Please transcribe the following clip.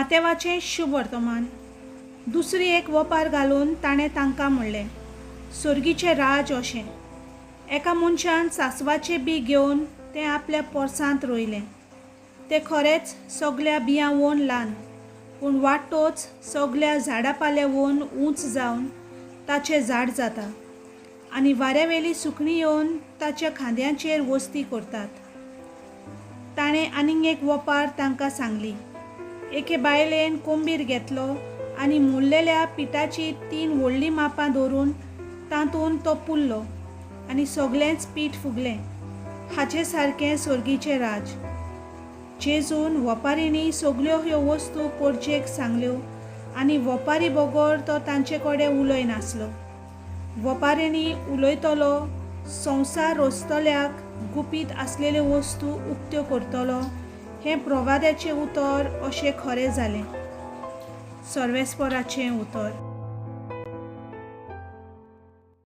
मातेवाचें शुभ वर्तमान. दुसरी एक वपार घालून ताणें तांकां म्हणलें, सर्गीचें राज अशें. एका मनशान सासवाचें बी घेवन तें आपल्या पोरसांत रोयलें. तें खरेंच सगल्या बियां वोवन ल्हान, पूण वाडटोच सगल्या झाडां पाल्या वोवन उंच जावन ताचें झाड जाता आनी वाऱ्यावेली सुकणीं येवन ताच्या खांद्यांचेर वस्ती करतात. ताणें आनीक एक वपार तांकां सांगली. एके बायलेन कोंबीर घेतलो आनी मुल्लेल्या पिठाची 3 व्हडलीं मापां दवरून तातूंत तो पुल्लो आनी सगळेंच पीठ फुगलें. हाचे सारकें सर्गीचें राज. जेजून वपारींनी सगल्यो ह्यो वस्तू करचेक सांगल्यो आनी वपारी बगर तो तांचे कडेन उलय नासलो. वपाऱ्यांनी उलयतलो, संवसार रचतल्याक गुपीत आसलेल्यो वस्तू उक्त्यो करतलो हें प्रवाद्याचें उतर अशें खरें जालें. सर्वेस्पराचें उतर.